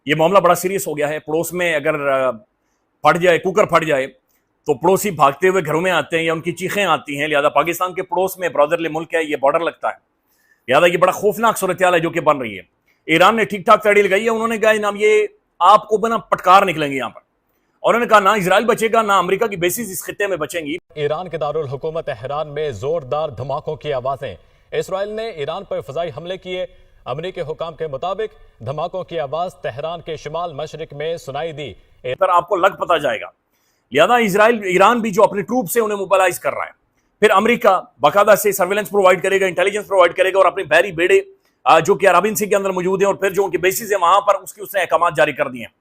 یہ معاملہ بڑا سیریس ہو گیا ہے. پڑوس میں اگر پھٹ جائے، کوکر پھٹ جائے تو پڑوسی بھاگتے ہوئے گھروں میں آتے ہیں یا ان کی چیخیں آتی ہیں. لہذا پاکستان کے پڑوس میں برادرلی ملک ہے، یہ بارڈر لگتا ہے. لہذا یہ بڑا خوفناک صورتحال ہے جو کہ بن رہی ہے. ایران نے ٹھیک ٹھاک تڑی لگائی ہے. انہوں نے کہا جناب یہ آپ کو بنا پٹکار نکلیں گے یہاں پر. اور انہوں نے کہا نہ اسرائیل بچے گا، نہ امریکہ کی بیسز اس خطے میں بچیں گی. ایران کے دارالحکومت تہران میں زوردار دھماکوں کی آوازیں. اسرائیل نے ایران پر فضائی حملے کیے. امریکی حکام کے مطابق دھماکوں کی آواز تہران کے شمال مشرق میں سنائی دی. پر آپ کو لگ پتہ جائے گا. لہذا ایران بھی جو اپنے ٹروپ سے انہیں موبلائز کر رہا ہے. پھر امریکہ باقاعدہ سے سرویلنس پرووائڈ کرے گا، انٹیلیجنس پرووائڈ کرے گا، اور اپنے بحری بیڑے جو کہ عربین سی کے اندر موجود ہیں اور پھر جو ان کی بیسز ہیں وہاں پر اس نے احکامات جاری کر دیے ہیں.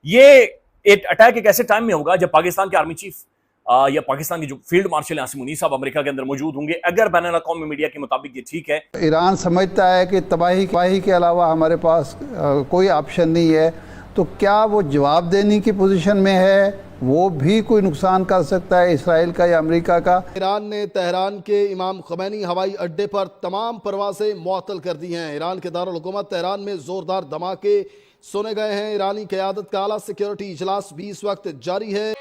یہ اٹیک ایک ایسے ٹائم میں ہوگا جب پاکستان کے آرمی چیف یا پاکستان کے جو فیلڈ مارشل عاصم منیع صاحب امریکہ کے اندر موجود ہوں گے. اگر بین الاقوامی میڈیا کے مطابق یہ ٹھیک ہے. ایران سمجھتا ہے کہ تباہی کے علاوہ ہمارے پاس کوئی آپشن نہیں ہے، تو کیا وہ جواب دینے کی پوزیشن میں ہے؟ وہ بھی کوئی نقصان کر سکتا ہے اسرائیل کا یا امریکہ کا. ایران نے تہران کے امام خمینی ہوائی اڈے پر تمام پروازیں معطل کر دی ہیں. ایران کے دارالحکومت تہران میں زوردار دھماکے سنے گئے ہیں. ایرانی قیادت کا اعلیٰ سیکیورٹی اجلاس بھی اس وقت جاری ہے.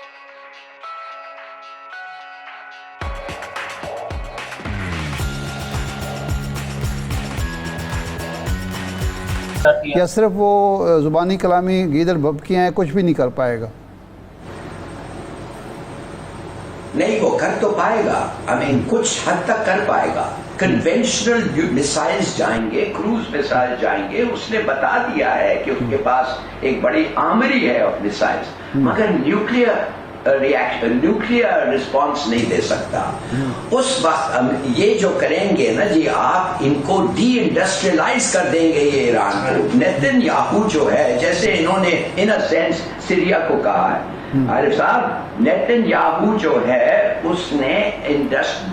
یا صرف وہ زبانی کلامی گیدڑ بھبکیاں ہیں، کچھ بھی نہیں کر پائے گا؟ نہیں، وہ کر تو پائے گا. کچھ حد تک کر پائے گا. کنونشنل میسائلز جائیں گے، کروز میسائل جائیں گے. اس نے بتا دیا ہے کہ اس کے پاس ایک بڑی آمری ہے آف میسائلز، مگر نیوکلیئر رسپانس نہیں دے سکتا. اس وقت یہ جو کریں گے نا جی، آپ ان کو ڈی انڈسٹریلائز کر دیں گے یہ ایران کو. نیتن یاہو جو ہے، جیسے انہوں نے ان اے سینس سیریا کو کہا ہے، عارف صاحب، نیتن یاہو جو ہے اس نے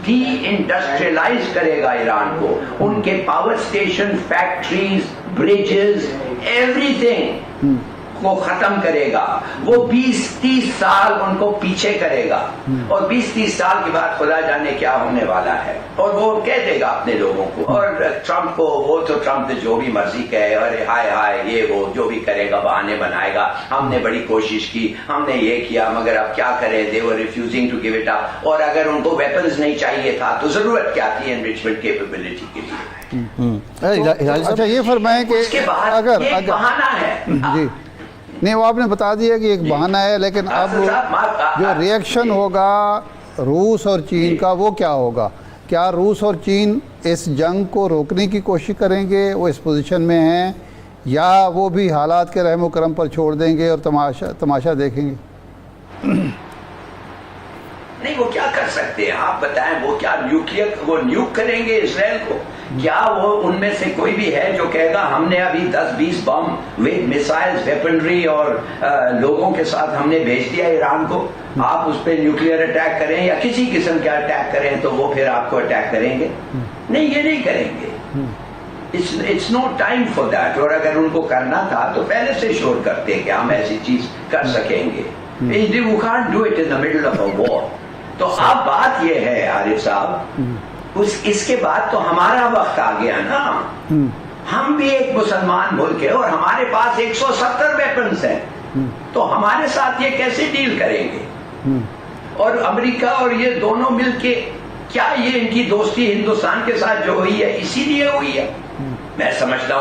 ڈی انڈسٹریلائز کرے گا ایران کو. ان کے power station, factories, bridges, every thing کو ختم کرے گا. وہ 20-30 سال ان کو پیچھے کرے گا، اور 20-30 سال کے بعد خدا جانے کیا ہونے والا ہے. اور وہ کہہ دے گا اپنے لوگوں کو. اور ٹرمپ کو، وہ تو ٹرمپ جو بھی مرضی کہے، اور ہائے ہائے یہ وہ جو بھی کرے گا بہانے بنائے گا. ہم نے بڑی کوشش کی، ہم نے یہ کیا، مگر اب کیا کرے، they are refusing to give it up. اور اگر ان کو ویپنز نہیں چاہیے تھا تو ضرورت کیا تھی انریچمنٹ کیپیبلٹی کے لیے. اچھا یہ فرمائیں کہ اگر بہانہ ہے جی نہیں، وہ آپ نے بتا دیا کہ ایک بہانہ ہے، لیکن اب جو ریئیکشن ہوگا روس اور چین کا وہ کیا ہوگا؟ کیا روس اور چین اس جنگ کو روکنے کی کوشش کریں گے؟ وہ اس پوزیشن میں ہیں، یا وہ بھی حالات کے رحم و کرم پر چھوڑ دیں گے اور تماشا دیکھیں گے؟ نہیں، وہ کیا کر سکتے ہیں آپ بتائیں؟ وہ کیا وہ نیوک کریں گے اسرائیل کو؟ کیا وہ ان میں سے کوئی بھی ہے جو کہے گا ہم نے ابھی 10-20 بم ود میسائلز، ویپنری اور لوگوں کے ساتھ ہم نے بھیج دیا ایران کو، آپ اس پہ نیوکلیئر اٹیک کریں یا کسی قسم کا اٹیک کریں تو وہ پھر آپ کو اٹیک کریں گے؟ نہیں، یہ نہیں کریں گے. It's no time for that. اور اگر ان کو کرنا تھا تو پہلے سے شور کرتے کہ ہم ایسی چیز کر سکیں گے. We can't do it in the middle of a war. تو اب بات یہ ہے عارف صاحب، اس کے بعد تو ہمارا وقت آ گیا نا. ہم بھی ایک مسلمان ملک ہے اور ہمارے پاس 170 ویپنز ہیں، تو ہمارے ساتھ یہ کیسے ڈیل کریں گے؟ اور امریکہ اور یہ دونوں مل کے، کیا یہ ان کی دوستی ہندوستان کے ساتھ جو ہوئی ہے اسی لیے ہوئی ہے؟ میں سمجھتا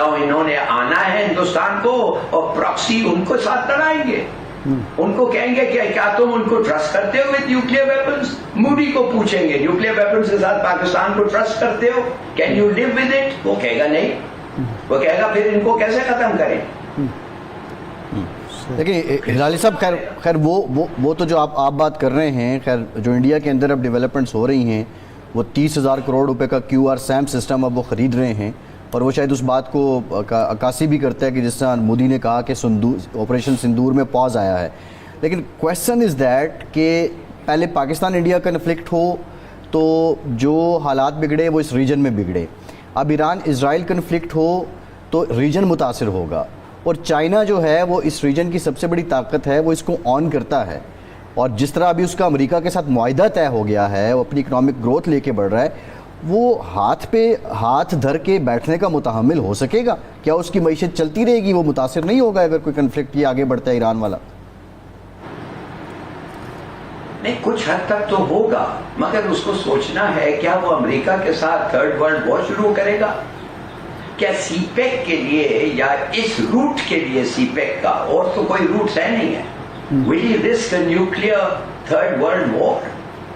ہوں انہوں نے آنا ہے ہندوستان کو اور پراکسی ان کو ساتھ لڑائیں گے. ان کو کہیں گے کہ کیا تم ان کو ٹرسٹ کرتے ہو وتھ نیوکلیئر ویپنز؟ مودی کو پوچھیں گے نیوکلیئر ویپنز کے ساتھ پاکستان کو ٹرسٹ کرتے ہو؟ Can you live with it? وہ کہے گا نہیں. وہ کہے گا پھر ان کو کیسے ختم کریں؟ دیکھیں ہلالی صاحب، خیر وہ تو جو آپ بات کر رہے ہیں، خیر جو انڈیا کے اندر اب ڈیولپمنٹس ہو رہی ہیں، وہ 30,000 کروڑ روپے کا QRSAM سسٹم اب وہ خرید رہے ہیں، اور وہ شاید اس بات کو عکاسی بھی کرتا ہے کہ جس طرح مودی نے کہا کہ آپریشن سندور میں پاز آیا ہے. لیکن کویسچن از دیٹ کہ پہلے پاکستان انڈیا کنفلکٹ ہو تو جو حالات بگڑے وہ اس ریجن میں بگڑے. اب ایران اسرائیل کنفلکٹ ہو تو ریجن متاثر ہوگا، اور چائنا جو ہے وہ اس ریجن کی سب سے بڑی طاقت ہے، وہ اس کو آن کرتا ہے. اور جس طرح ابھی اس کا امریکہ کے ساتھ معاہدہ طے ہو گیا ہے، وہ اپنی اکنامک گروتھ لے کے بڑھ رہا ہے، وہ ہاتھ پہ ہاتھ دھر کے بیٹھنے کا متحمل ہو سکے گا؟ کیا اس کی معیشت چلتی رہے گی؟ وہ متاثر نہیں ہوگا اگر کوئی کنفلکٹ یہ آگے بڑھتا ہے ایران والا؟ نہیں، کچھ حد تک تو ہوگا، مگر اس کو سوچنا ہے کیا وہ امریکہ کے ساتھ تھرڈ ورلڈ وار شروع کرے گا؟ کیا سی پیک کے لیے یا اس روٹ کے لیے سی پیک کا اور تو کوئی روٹ ہے نہیں ہے؟ will he risk a nuclear third world war؟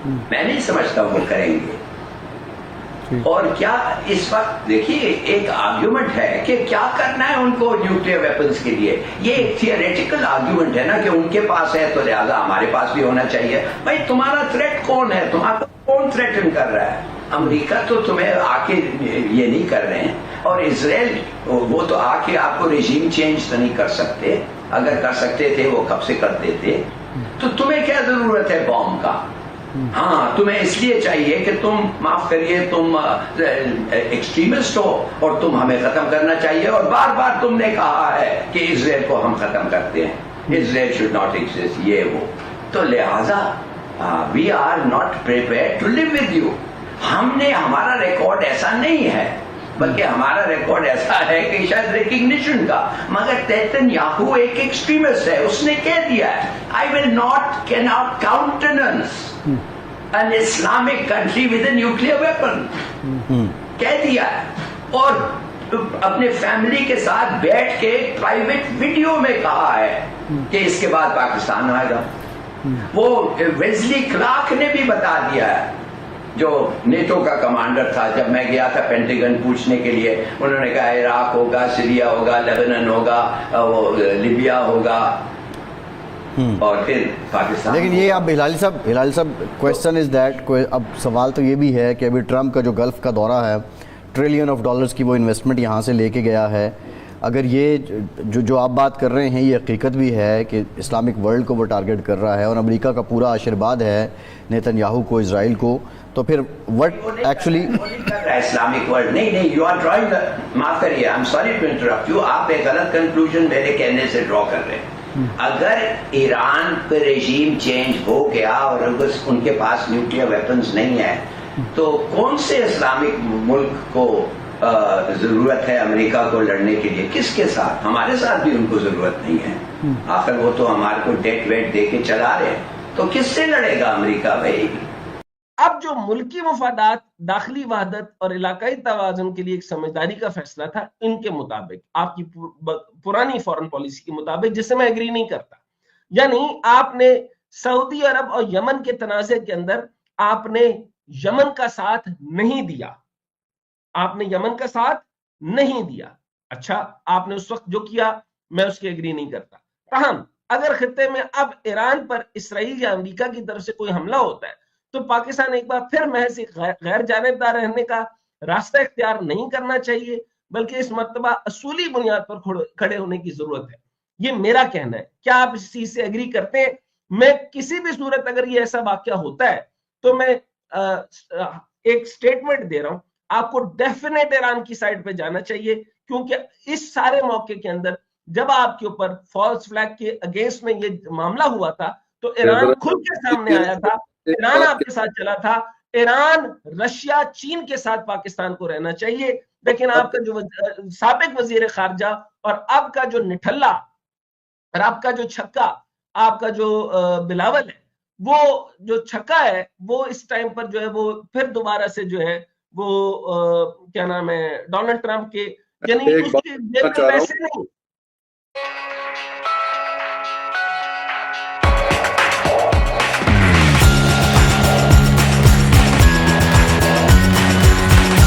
میں نہیں سمجھتا وہ کریں گے۔ اور کیا اس وقت دیکھیے ایک آرگیومنٹ ہے کہ کیا کرنا ہے ان کو نیوکلیئر ویپنز کے لیے، یہ ایک تھیوریٹیکل آرگیومنٹ ہے نا کہ ان کے پاس ہے تو لہذا ہمارے پاس بھی ہونا چاہیے۔ بھائی تمہارا تھریٹ کون ہے؟ تمہارا کون تھریٹن کر رہا ہے؟ امریکہ تو تمہیں آ کے یہ نہیں کر رہے ہیں، اور اسرائیل وہ تو آ کے آپ کو ریجیم چینج تو نہیں کر سکتے، اگر کر سکتے تھے وہ کب سے کر دیتے۔ تو تمہیں کیا ضرورت ہے بوم کا؟ ہاں تمہیں اس لیے چاہیے کہ تم معاف کریے تم ایکسٹریمسٹ ہو اور تم ہمیں ختم کرنا چاہیے، اور بار بار تم نے کہا ہے کہ اسرائیل کو ہم ختم کرتے ہیں، اسرائیل شوڈ ناٹ ایگزسٹ، یہ وہ، تو لہذا we are not prepared to leave with you. ہمارا ریکارڈ ایسا نہیں ہے، بلکہ ہمارا ریکارڈ ایسا ہے کہ شاید ریکگنیشن کا، مگر نیتن-یاہو ایک ایکسٹریمسٹ ہے، اس نے کہہ دیا ہے I will not cannot countenance an Islamic country with a nuclear weapon، کہہ دیا ہے، اور اپنے فیملی کے ساتھ بیٹھ کے پرائیویٹ ویڈیو میں کہا ہے کہ اس کے بعد پاکستان آئے گا۔ وہ ویزلی کلارک نے بھی بتا دیا ہے، جو نیٹو کا کمانڈر تھا، جب میں گیا تھا پینٹیگن پوچھنے کے لیے، انہوں نے کہا عراق ہوگا، سیریا ہوگا، لیبنان ہوگا، لیبیا ہوگا، اور پھر پاکستان۔ لیکن یہ اب ہلالی صاحب کویسچن از دیٹ، اب سوال تو یہ بھی ہے کہ ابھی ٹرمپ کا جو گلف کا دورہ ہے، ٹریلین آف ڈالرز کی وہ انویسٹمنٹ یہاں سے لے کے گیا ہے، اگر یہ جو آپ بات کر رہے ہیں یہ حقیقت بھی ہے کہ اسلامک ورلڈ کو وہ ٹارگٹ کر رہا ہے اور امریکہ کا پورا آشیرواد ہے نیتن-یاہو کو، اسرائیل کو، تو پھر وٹ ایکچولی اسلامک ورلڈ نہیں، یو آر ڈرائنگ، معاف کریے، I am sorry to interrupt you, آپ ایک غلط کنکلوژن میرے کہنے سے ڈرا کر رہے ہیں۔ اگر ایران پہ رجیم چینج ہو گیا اور اگر ان کے پاس نیوکلیئر ویپنز نہیں ہے، تو کون سے اسلامک ملک کو ضرورت ہے امریکہ کو لڑنے کے لیے؟ کس کے ساتھ؟ ہمارے ساتھ بھی ان کو ضرورت نہیں ہے، آخر وہ تو ہمارے کو ڈیٹ ویٹ دے کے چلا رہے ہیں، تو کس سے لڑے گا امریکہ بھائی؟ اب جو ملکی مفادات، داخلی وحدت اور علاقائی توازن کے لیے ایک سمجھداری کا فیصلہ تھا، ان کے مطابق آپ کی پرانی فورن پالیسی کے مطابق، جس سے میں ایگری نہیں کرتا، یعنی آپ نے سعودی عرب اور یمن کے تنازع کے اندر آپ نے یمن کا ساتھ نہیں دیا، آپ نے یمن کا ساتھ نہیں دیا۔ اچھا، آپ نے اس وقت جو کیا میں اس کے ایگری نہیں کرتا، تاہم اگر خطے میں اب ایران پر اسرائیل یا امریکہ کی طرف سے کوئی حملہ ہوتا ہے تو پاکستان ایک بار پھر محض غیر جانبدار رہنے کا راستہ اختیار نہیں کرنا چاہیے، بلکہ اس مرتبہ اصولی بنیاد پر کھڑے ہونے کی ضرورت ہے۔ یہ میرا کہنا ہے، کیا آپ اس چیز سے ایگری کرتے ہیں؟ میں کسی بھی صورت اگر یہ ایسا واقعہ ہوتا ہے تو میں ایک سٹیٹمنٹ دے رہا ہوں، آپ کو ڈیفینیٹ ایران کی سائڈ پہ جانا چاہیے، کیونکہ اس سارے موقع کے اندر جب آپ کے اوپر فالس فلیگ کے اگینسٹ میں یہ معاملہ ہوا تھا تو ایران کھل کے سامنے آیا تھا، ایران آپ کے ساتھ چلا تھا، ایران، رشیا، چین کے ساتھ پاکستان کو رہنا چاہیے، لیکن آپ کا جو سابق وزیر خارجہ اور اب کا جو نٹھلا اور آپ کا جو چھکا، آپ کا جو بلاول ہے، وہ جو چھکا ہے وہ اس ٹائم پر جو ہے وہ پھر دوبارہ سے جو ہے وہ کیا نام ہے ڈونلڈ ٹرمپ کے، یعنی اس کے پیسے نہیں